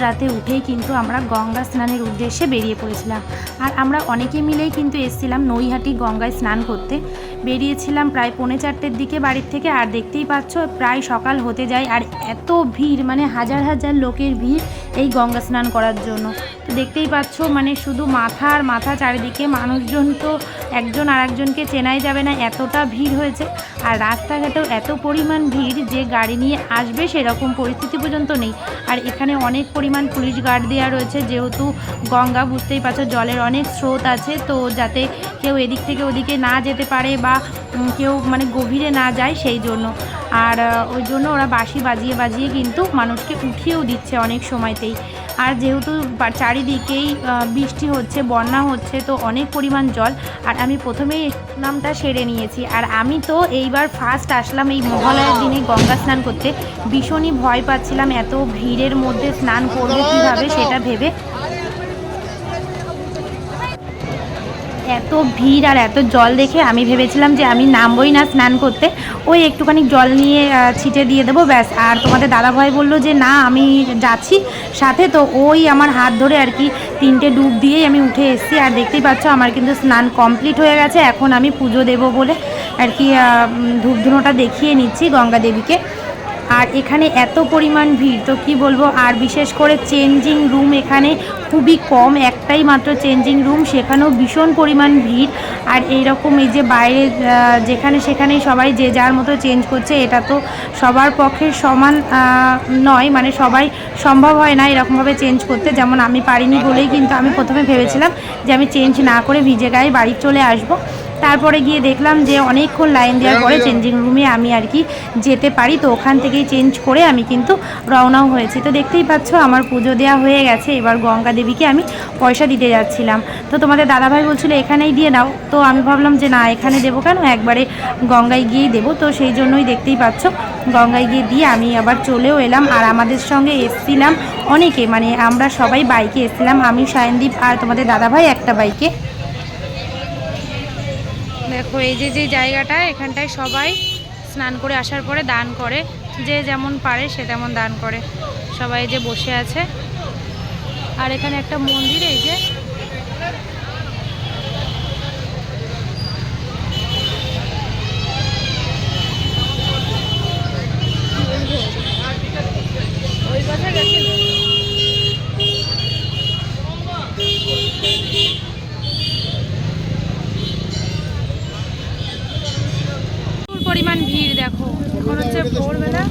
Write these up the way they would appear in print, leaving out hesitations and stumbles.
রাতে উঠেই কিন্তু আমরা গঙ্গা স্নানের উদ্দেশ্যে বেরিয়ে পড়েছিলাম। আর আমরা অনেকে মিলেই কিন্তু এসেছিলাম নৈহাটি গঙ্গায় স্নান করতে। বেরিয়েছিলাম প্রায় 3:45-র দিকে বাড়ির থেকে। আর দেখতেই পাচ্ছ প্রায় সকাল হতে যায় আর এত ভিড়, মানে হাজার হাজার লোকের ভিড় এই গঙ্গা স্নান করার জন্য। তো দেখতেই পাচ্ছ মানে শুধু মাথা আর মাথা, চারিদিকে মানুষজন, তো একজন আর একজনকে চেনাই যাবে না, এতটা ভিড় হয়েছে। আর রাস্তাঘাটেও এত পরিমাণ ভিড় যে গাড়ি নিয়ে আসবে সেরকম পরিস্থিতি পর্যন্ত নেই। আর এখানে অনেক পরিমাণ পুলিশ গার্ড দেওয়া রয়েছে, যেহেতু গঙ্গা বুঝতেই পারছো জলের অনেক স্রোত আছে, তো যাতে কেউ এদিক থেকে ওদিকে না যেতে পারে বা কেউ মানে গভীরে না যায় সেই জন্য। আর ওই জন্য ওরা বাঁশি বাজিয়ে বাজিয়ে কিন্তু মানুষকে উঠিয়েও দিচ্ছে অনেক সময়তেই। আর যেহেতু চারিদিকেই বৃষ্টি হচ্ছে, বন্যা হচ্ছে, তো অনেক পরিমাণ জল। আর আমি প্রথমেই নামটা সেরে নিয়েছি। আর আমি তো এইবার ফার্স্ট আসলাম এই মহালয়ার দিনে গঙ্গা স্নান করতে, ভীষণই ভয় পাচ্ছিলাম এত ভিড়ের মধ্যে স্নান করবো কীভাবে সেটা ভেবে। এত ভিড় আর এত জল দেখে আমি ভেবেছিলাম যে আমি নামবই না স্নান করতে, ওই একটুখানি জল নিয়ে ছিটে দিয়ে দেবো ব্যাস। আর তোমাদের দাদাভাই বললো যে না আমি যাচ্ছি সাথে, তো ওই আমার হাত ধরে আর কি 3টে ডুব দিয়েই আমি উঠে এসেছি। আর দেখতেই পাচ্ছ আমার কিন্তু স্নান কমপ্লিট হয়ে গেছে। এখন আমি পুজো দেবো বলে আর কি ধূপ ধুনোটা দেখিয়ে নিচ্ছি গঙ্গা দেবীকে। আর এখানে এত পরিমাণ ভিড় তো কি বলবো। আর বিশেষ করে চেঞ্জিং রুম এখানে খুবই কম, একটাই মাত্র চেঞ্জিং রুম, সেখানেও ভীষণ পরিমাণ ভিড়। আর এইরকম এই যে বাইরে যেখানে সেখানেই সবাই যে যার মতো চেঞ্জ করছে, এটা তো সবার পক্ষে সমান নয়, মানে সবাই সম্ভব হয় না এরকমভাবে চেঞ্জ করতে। যেমন আমি পারিনি বলেই কিন্তু আমি প্রথমে ভেবেছিলাম যে আমি চেঞ্জ না করে ভিজে গায়ে বাড়ি চলে আসবো। তারপরে গিয়ে দেখলাম যে অনেকক্ষণ লাইন দেওয়ার পরে চেঞ্জিং রুমে আমি আর কি যেতে পারি, তো ওখান থেকেই চেঞ্জ করে আমি কিন্তু রওনাও হয়েছি। তো দেখতেই পাচ্ছ আমার পুজো দেওয়া হয়ে গেছে, এবার গঙ্গা দেবীকে আমি পয়সা দিতে যাচ্ছিলাম। তো তোমাদের দাদাভাই বলছিল এখানেই দিয়ে নাও, তো আমি ভাবলাম যে না এখানে দেবো কেন, একবারে গঙ্গায় গিয়েই দেবো। তো সেই জন্যই দেখতেই পাচ্ছ গঙ্গায় গিয়ে দিয়ে আমি আবার চলেও এলাম। আর আমাদের সঙ্গে এসছিলাম অনেকে, মানে আমরা সবাই বাইকে এসছিলাম, আমি সায়নদীপ আর তোমাদের দাদাভাই একটা বাইকে। দেখো এই যে যে জায়গাটা, এখানটায় সবাই স্নান করে আসার পরে দান করে, যে যেমন পারে সে তেমন দান করে। সবাই যে বসে আছে। আর এখানে একটা মন্দির, এই যে ওই কথা গেছে পরিমাণ ভিড়। দেখো এখন হচ্ছে ভোরবেলা।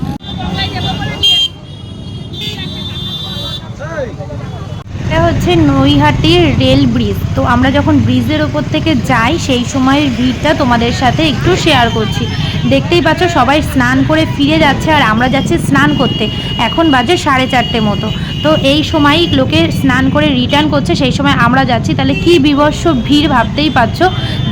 এটা হচ্ছে নৈহাটির রেল ব্রিজ। তো আমরা যখন ব্রিজের ওপর থেকে যাই সেই সময়ের ভিড়টা তোমাদের সাথে একটু শেয়ার করছি। দেখতেই পাচ্ছ সবাই স্নান করে ফিরে যাচ্ছে আর আমরা যাচ্ছি স্নান করতে। এখন বাজে 4:30 মতো। তো এই সময়ই লোকে স্নান করে রিটার্ন করছে, সেই সময় আমরা যাচ্ছি। তাহলে কি বিভৎস ভিড় ভাবতেই পারছো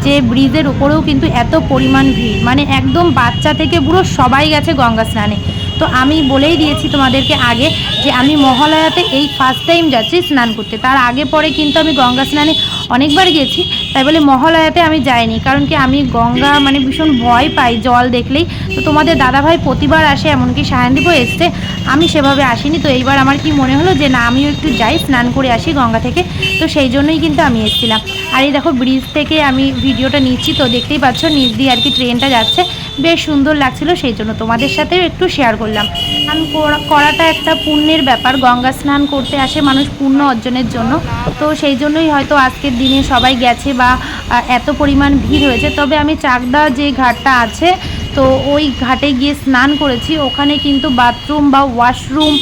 যে ব্রিজের উপরেও কিন্তু এত পরিমাণ ভিড়, মানে একদম বাচ্চা থেকে বুড়ো সবাই গেছে গঙ্গা স্নানে। তো আমি বলেই দিয়েছি তোমাদেরকে আগে যে আমি মহালয়াতে এই ফার্স্ট টাইম যাচ্ছি স্নান করতে। তার আগে পরে কিন্তু আমি গঙ্গা স্নানে অনেকবার গেছি, তাই বলে মহালয়াতে আমি যাইনি। কারণ কি আমি গঙ্গা মানে ভীষণ ভয় পাই জল দেখলেই। তো তোমাদের দাদাভাই প্রতিবার আসে, এমনকি সায়নদীপও এসছে, আমি সেভাবে আসিনি। তো এইবার আমার কি মনে হলো যে না আমিও একটু যাই, স্নান করে আসি গঙ্গা থেকে। তো সেই জন্যই কিন্তু আমি এসেছিলাম। আর এই দেখো ব্রিজ থেকে আমি ভিডিওটা নিচ্ছি, তো দেখতেই পাচ্ছ নিচ দিয়ে আর কি ট্রেনটা যাচ্ছে, বেশ সুন্দর লাগছিল, সেই জন্য তোমাদের সাথেও একটু শেয়ার করলাম। স্নান করাটা একটা পুণ্যের ব্যাপার, গঙ্গা স্নান করতে আসে মানুষ পুণ্য অর্জনের জন্য। তো সেই জন্যই হয়তো আজকের দিনে সবাই গেছে বা এত পরিমাণ ভিড় হয়েছে। তবে আমি চাকদা যে ঘাটটা আছে, তো ওই ঘাটে গিয়ে স্নান করেছি। ওখানে কিন্তু বাথরুম বা ওয়াশরুম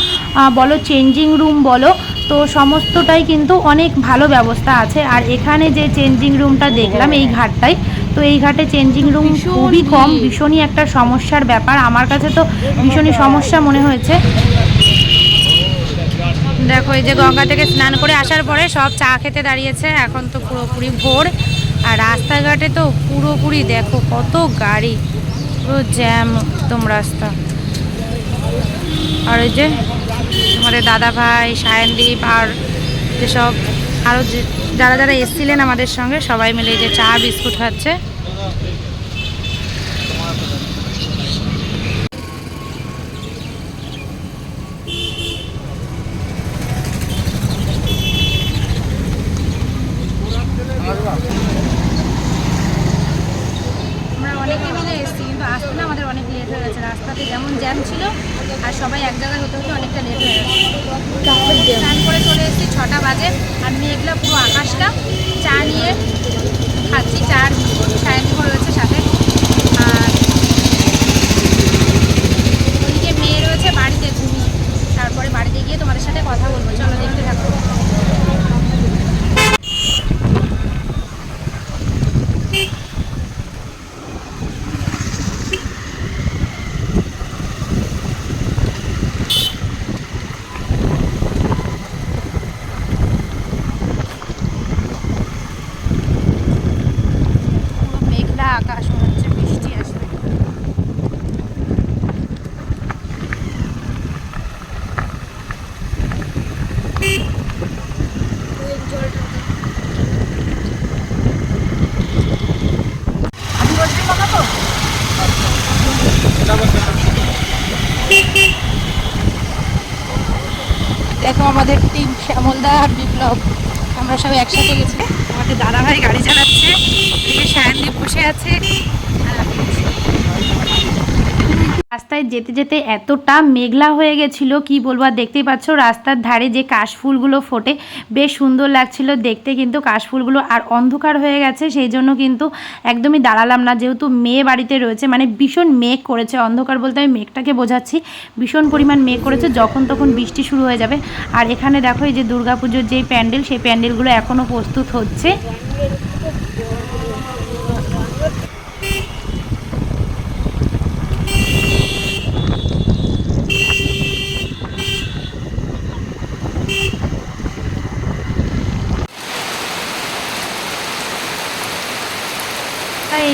বলো, চেঞ্জিং রুম বলো, তো সমস্তটাই কিন্তু অনেক ভালো ব্যবস্থা আছে। আর এখানে যে চেঞ্জিং রুমটা দেখলাম এই ঘাটটায়, তো এই ঘাটে চেঞ্জিং রুম খুবই কম, ভীষণই একটা সমস্যার ব্যাপার। আমার কাছে তো ভীষণই সমস্যা মনে হয়েছে। দেখো এই যে গঙ্গা থেকে স্নান করে আসার পরে সব চা খেতে দাঁড়িয়েছে। এখন তো পুরোপুরি ভোর, আর রাস্তাঘাটে তো পুরোপুরি দেখো কত গাড়ি, পুরো জ্যাম একদম রাস্তা। আর ওই যে আমাদের দাদাভাই, সায়নদীপ আর যেসব আরও যারা যারা এসেছিলেন আমাদের সঙ্গে, সবাই মিলে এই যে চা বিস্কুট খাচ্ছে। রাস্তাতে যেমন জ্যাম ছিল আর সবাই এক জায়গায় হতে হতে অনেকটা লেট হয়ে গেছে। স্নান করে চলে এসেছি, 6টা বাজে, আর মেঘলা পুরো আকাশটা। চা নিয়ে খাচ্ছি, চার সায়নিকও রয়েছে সাথে, আর ওদিকে মেয়ে রয়েছে বাড়িতে ঘুমিয়ে। তারপরে বাড়িতে গিয়ে তোমাদের সাথে কথা বলবো, চলো দেখতে থাকো। আকাশ মনে হচ্ছে বৃষ্টি আসবে। দেখো আমাদের টিম শ্যামলদা আর বিপ্লব, আমরা সব একসাথে গেছি। আমাদের দাদাভাই গাড়ি চালাচ্ছে, এদিকে সায়নদীপ বসে আছে। রাস্তায় যেতে যেতে এতটা মেঘলা হয়ে গেছিলো কি বলবো। আর দেখতেই পাচ্ছ রাস্তার ধারে যে কাশফুলগুলো ফোটে, বেশ সুন্দর লাগছিল দেখতে কিন্তু কাশফুলগুলো। আর অন্ধকার হয়ে গেছে, সেই জন্য কিন্তু একদমই দাঁড়ালাম না, যেহেতু মেয়ে বাড়িতে রয়েছে। মানে ভীষণ মেঘ করেছে, অন্ধকার বলতে আমি মেঘটাকে বোঝাচ্ছি, ভীষণ পরিমাণ মেঘ করেছে, যখন তখন বৃষ্টি শুরু হয়ে যাবে। আর এখানে দেখো এই যে দুর্গাপুজোর যেই প্যান্ডেল, সেই প্যান্ডেলগুলো এখনও প্রস্তুত হচ্ছে।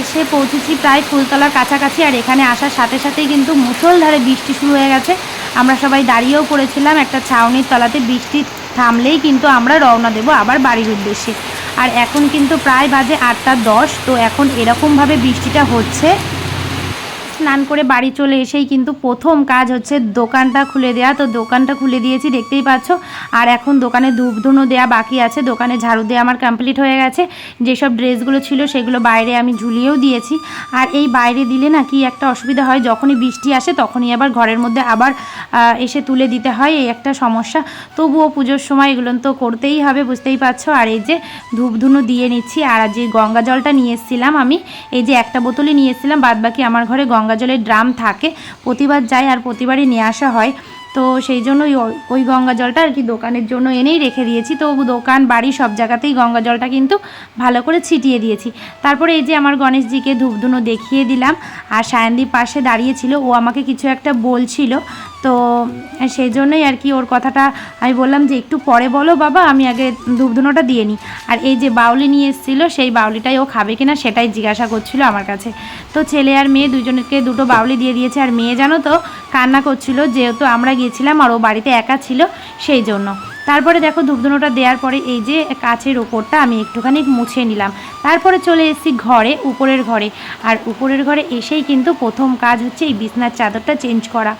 এসে পৌঁছেছি প্রায় ফুলতলার কাছাকাছি। আর এখানে আসার সাথে সাথেই কিন্তু মুষলধারে বৃষ্টি শুরু হয়ে গেছে। আমরা সবাই দাঁড়িয়েও পড়েছিলাম একটা ছাউনির তলাতে, বৃষ্টি থামলেই কিন্তু আমরা রওনা দেব আবার বাড়ির উদ্দেশ্যে। আর এখন কিন্তু প্রায় বাজে 8টা 10। তো এখন এরকমভাবে বৃষ্টিটা হচ্ছে। স্নান করে বাড়ি চলে এসেই কিন্তু প্রথম কাজ হচ্ছে দোকানটা খুলে দেওয়া। তো দোকানটা খুলে দিয়েছি, দেখতেই পাচ্ছ। আর এখন দোকানে ধূপ ধুনো দেওয়া বাকি আছে, দোকানে ঝাড়ু দেওয়া আমার কমপ্লিট হয়ে গেছে। যেসব ড্রেসগুলো ছিল সেগুলো বাইরে আমি ঝুলিয়েও দিয়েছি। আর এই বাইরে দিলে না কি একটা অসুবিধা হয়, যখনই বৃষ্টি আসে তখনই আবার ঘরের মধ্যে আবার এসে তুলে দিতে হয়, এই একটা সমস্যা। তবুও পুজোর সময় এগুলো তো করতেই হবে, বুঝতেই পারছো। আর এই যে ধূপ ধুনো দিয়ে নিচ্ছি। আর যে গঙ্গা জলটা নিয়ে এসেছিলাম আমি, এই যে একটা বোতলই নিয়ে এসেছিলাম, বাদবাকি আমার ঘরে গঙ্গা জলের ড্রাম থাকে, প্রতিবার যাই আর প্রতিবারই নিয়ে আসা হয়। তো সেই জন্যই ওই গঙ্গা জলটা আর কি দোকানের জন্য এনেই রেখে দিয়েছি। তো দোকান বাড়ি সব জায়গাতেই গঙ্গা জলটা কিন্তু ভালো করে ছিটিয়ে দিয়েছি। তারপরে এই যে আমার গণেশজিকে ধূপধুনো দেখিয়ে দিলাম। আর সায়নদীপ পাশে দাঁড়িয়েছিল, ও আমাকে কিছু একটা বলছিল, তো সেই জন্যই আর কি ওর কথাটা আমি বললাম যে একটু পরে বলো বাবা, আমি আগে ধূপধুনোটা দিয়ে নিই। আর এই যে বাউলি নিয়ে এসেছিলো, সেই বাউলিটাই ও খাবে কিনা সেটাই জিজ্ঞাসা করছিল আমার কাছে। তো ছেলে আর মেয়ে দুজনকে দুটো বাউলি দিয়ে দিয়েছে। আর মেয়ে জানো তো কান্না করছিল, যেহেতু আমরা গিয়েছিলাম আর ও বাড়িতে একা ছিল সেই জন্য। তারপরে দেখো ধূপধুনোটা দেওয়ার পরে এই যে কাচের ওপরটা আমি একটুখানি মুছে নিলাম। তারপরে চলে এসেছি ঘরে, উপরের ঘরে। আর উপরের ঘরে এসেই কিন্তু প্রথম কাজ হচ্ছে এই বিছনার চাদরটা চেঞ্জ করা।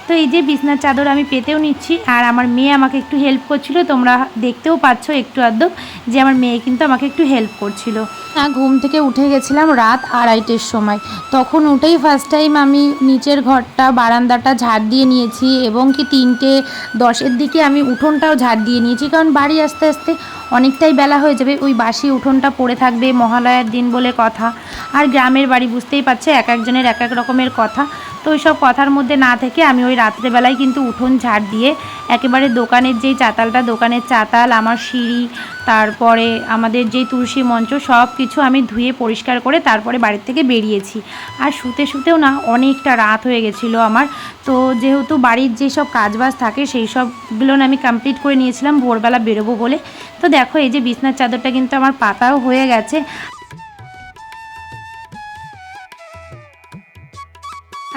তো এই যে বিছনার চাদর আমি পেতেও নিচ্ছি, আর আমার মেয়ে আমাকে একটু হেল্প করছিল। তোমরা দেখতেও পাচ্ছ একটু আধটু যে আমার মেয়ে কিন্তু আমাকে একটু হেল্প করছিল। ঘুম থেকে উঠে গেছিলাম রাত 2:30-টের সময়। তখন উঠেই ফার্স্ট টাইম আমি নিচের ঘরটা বারান্দাটা ঝাড় দিয়ে নিয়েছি, এবং কি 3:10-এর দিকে আমি উঠোনটাও ঝাড় দিয়ে নিয়েছি, কারণ বাড়ি আসতে আসতে অনেকটাই বেলা হয়ে যাবে, ওই বাসি উঠোনটা পড়ে থাকবে, মহালয়ার দিন বলে কথা। আর গ্রামের বাড়ি বুঝতেই পারছে, এক একজনের এক এক রকমের কথা। তো ওই সব কথার মধ্যে না থেকে আমি ওই রাত্রেবেলায় কিন্তু উঠোন ঝাড় দিয়ে একেবারে দোকানের যেই চাতালটা, দোকানের চাতাল, আমার সিঁড়ি, তারপরে আমাদের যেই তুলসী মঞ্চ, সব কিছু আমি ধুয়ে পরিষ্কার করে তারপরে বাড়ির থেকে বেরিয়েছি। আর শুতে শুতেও না অনেকটা রাত হয়ে গেছিলো আমার। তো যেহেতু বাড়ির যেসব কাজবাজ থাকে সেই সবগুলো আমি কমপ্লিট করে নিয়েছিলাম ভোরবেলা বেরোবো বলে। তো দেখো এই যে বিছনার চাদরটা কিন্তু আমার পাতাও হয়ে গেছে।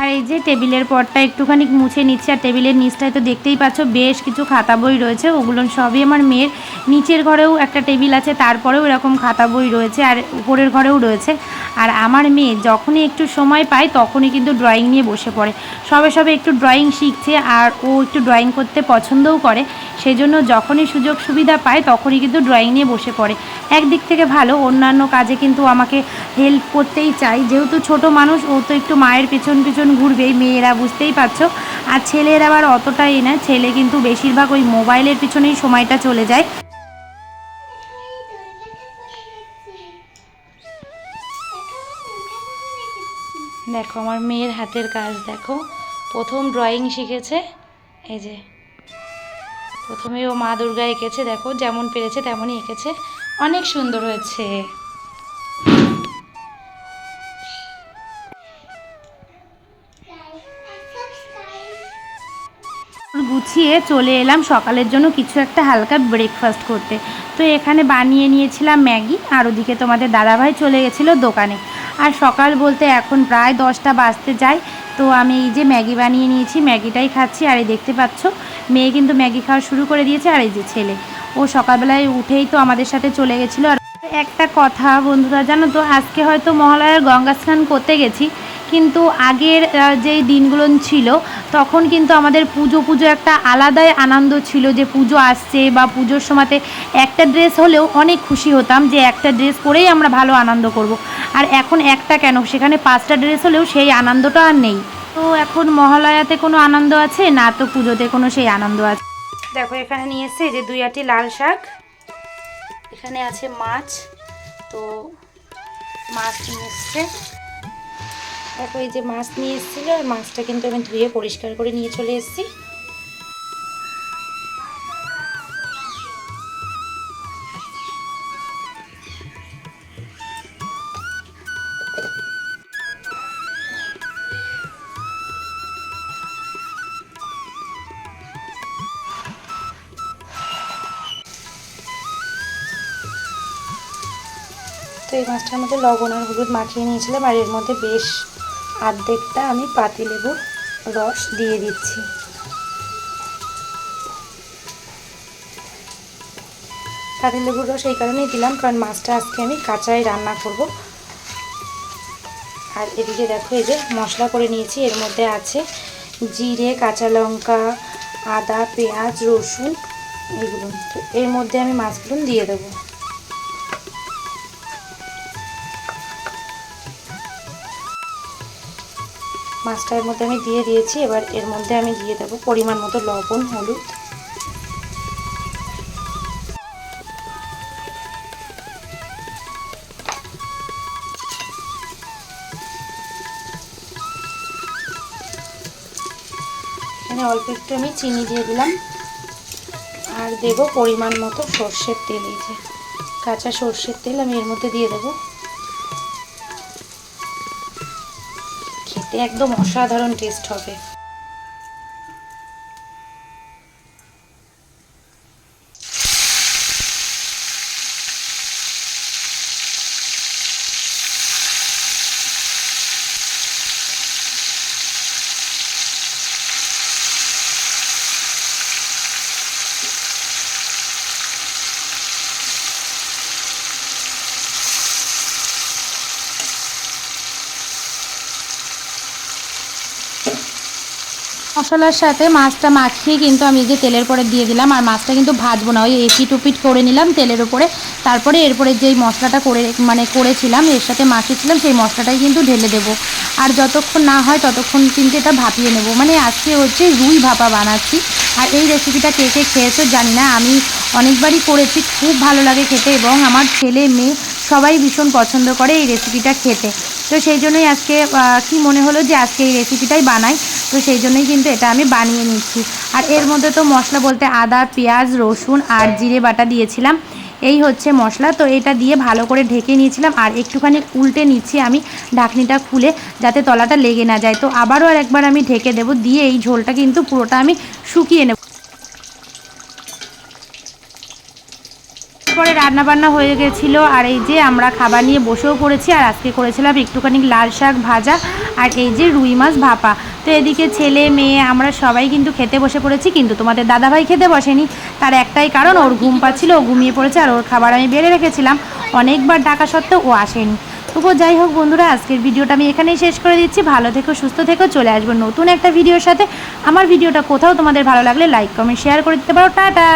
আর এই যে টেবিলের পরটা একটুখানি মুছে নিচ্ছে। আর টেবিলের নিচটায় তো দেখতেই পাচ্ছ বেশ কিছু খাতা বই রয়েছে, ওগুলো সবই আমার মেয়ের। নিচের ঘরেও একটা টেবিল আছে, তারপরেও এরকম খাতা বই রয়েছে, আর উপরের ঘরেও রয়েছে। আর আমার মেয়ে যখনই একটু সময় পায় তখনই কিন্তু ড্রয়িং নিয়ে বসে পড়ে। সবে সবে একটু ড্রয়িং শিখছে আর ও একটু ড্রয়িং করতে পছন্দও করে, সেই জন্য যখনই সুযোগ সুবিধা পায় তখনই কিন্তু ড্রয়িং নিয়ে বসে পড়ে। একদিক থেকে ভালো, অন্যান্য কাজে কিন্তু আমাকে হেল্প করতেই চাই, যেহেতু ছোট মানুষ ও তো একটু মায়ের পেছন পেছন ঘুরবেই, মেয়েরা বুঝতেই পারছো। আর ছেলের আবার অতটাই না, ছেলে কিন্তু বেশিরভাগ ওই মোবাইলের পিছনেই সময়টা চলে যায়। দেখো আমার মেয়ের হাতের কাজ দেখো, প্রথম ড্রয়িং শিখেছে। এই যে প্রথমে ও মা দুর্গা এঁকেছে, দেখো যেমন পেরেছে তেমনই এঁকেছে, অনেক সুন্দর হয়েছে। গুছিয়ে চলে এলাম সকালের জন্য কিছু একটা হালকা ব্রেকফাস্ট করতে। তো এখানে বানিয়ে নিয়েছিলাম ম্যাগি, আর ওদিকে তোমাদের দাদাভাই চলে গেছিলো দোকানে। আর সকাল বলতে এখন প্রায় 10টা বাজতে যায়। তো আমি এই যে ম্যাগি বানিয়ে নিয়েছি, ম্যাগিটাই খাচ্ছি। আর এই দেখতে পাচ্ছ মেয়ে কিন্তু ম্যাগি খাওয়া শুরু করে দিয়েছে। আর এই যে ছেলে, ও সকালবেলায় উঠেই তো আমাদের সাথে চলে গেছিলো। আর একটা কথা বন্ধুরা, জানো তো আজকে হয়তো মহালয়ার গঙ্গা স্নান করতে গেছি, কিন্তু আগের যেই দিনগুলো ছিল তখন কিন্তু আমাদের পুজো একটা আলাদাই আনন্দ ছিল, যে পুজো আসছে বা পুজোর সময়তে একটা ড্রেস হলেও অনেক খুশি হতাম যে একটা ড্রেস পরেই আমরা ভালো আনন্দ করব। আর এখন একটা কেন, সেখানে 5টা ড্রেস হলেও সেই আনন্দটা আর নেই। তো এখন মহালয়াতে কোনো আনন্দ আছে না, তো পুজোতে কোনো সেই আনন্দ আছে। দেখো এখানে নিয়ে এসছে যে 2 আঁটি লাল শাক, এখানে আছে মাছ, তো মাছ নিয়ে এসছে। দেখো এই যে মাছ নিয়ে এসেছিলো, আর মাছটা কিন্তু আমি ধুয়ে পরিষ্কার করে নিয়ে চলে এসেছি। তো এই মাছটার মধ্যে লবণ আর হলুদ মাখিয়ে নিয়েছিলাম, আর এর মধ্যে বেশ অর্ধেকটা আমি পাতিলেবুর রস দিয়ে দিচ্ছি। পাতিলেবুর রস এই কারণেই দিলাম কারণ মাছটা আজকে আমি কাঁচাই রান্না করব। আর এদিকে দেখো এই যে মশলা করে নিয়েছি, এর মধ্যে আছে জিরে, কাঁচা লঙ্কা, আদা, পেঁয়াজ, রসুন, এগুলো। তো এর মধ্যে আমি মাছগুলো দিয়ে দেবো। মাছটার মধ্যে আমি দিয়ে দিয়েছি, এবার এর মধ্যে আমি দিয়ে দেবো পরিমাণ মতো লবণ, হলুদ। এখানে অল্প একটু আমি চিনি দিয়ে দিলাম, আর দেবো পরিমাণ মতো সর্ষের তেল। এই যে কাঁচা সর্ষের তেল আমি এর মধ্যে দিয়ে দেবো। খেতে একদম অসাধারণ টেস্ট হবে। মশলার সাথে মাছটা মাখিয়ে কিন্তু আমি যে তেলের পরে দিয়ে দিলাম, আর মাছটা কিন্তু ভাজবো না, ওই এপিট ওপিট করে নিলাম তেলের উপরে। তারপরে এরপরে যেই মশলাটা করেছিলাম এর সাথে মাখিয়েছিলাম, সেই মশলাটাই কিন্তু ঢেলে দেবো। আর যতক্ষণ না হয় ততক্ষণ কিন্তু এটা ভাপিয়ে নেব। মানে আজকে হচ্ছে রুই ভাপা বানাচ্ছি। আর এই রেসিপিটা কে কে খেয়েছো জানি না, আমি অনেকবারই করেছি, খুব ভালো লাগে খেতে, এবং আমার ছেলে মেয়ে সবাই ভীষণ পছন্দ করে এই রেসিপিটা খেতে। তো সেই জন্যই আজকে কি মনে হলো যে আজকে এই রেসিপিটাই বানাই, তো সেই জন্যই কিন্তু এটা আমি বানিয়ে নিচ্ছি। আর এর মধ্যে তো মশলা বলতে আদা, পেঁয়াজ, রসুন আর জিরে বাটা দিয়েছিলাম, এই হচ্ছে মশলা। তো এটা দিয়ে ভালো করে ঢেকে নিয়েছিলাম, আর একটুখানি উল্টে নিচ্ছি আমি ঢাকনিটা খুলে, যাতে তলাটা লেগে না যায়। তো আবারও আর একবার আমি ঢেকে দেবো, দিয়ে এই ঝোলটা কিন্তু পুরোটা আমি শুকিয়ে নেব। পরে রান্নাবান্না হয়ে গেছিলো, আর এই যে আমরা খাবার নিয়ে বসেও পড়েছি। আর আজকে করেছিলাম একটুখানি লাল শাক ভাজা, আর এই যে রুই মাছ ভাপা। তো এদিকে ছেলে মেয়ে আমরা সবাই কিন্তু খেতে বসে পড়েছি, কিন্তু তোমাদের দাদাভাই খেতে বসেনি। তার একটাই কারণ, ওর ঘুম পাচ্ছিল, ও ঘুমিয়ে পড়েছে। আর ওর খাবার আমি বেড়ে রেখেছিলাম, অনেকবার ডাকা সত্ত্বেও ও আসেনি। তো তবুও যাই হোক বন্ধুরা, আজকের ভিডিওটা আমি এখানেই শেষ করে দিচ্ছি। ভালো থেকো, সুস্থ থেকো, চলে আসবো নতুন একটা ভিডিওর সাথে। আমার ভিডিওটা কোথাও তোমাদের ভালো লাগলে লাইক কমেন্ট শেয়ার করে দিতে পারো। টাটা।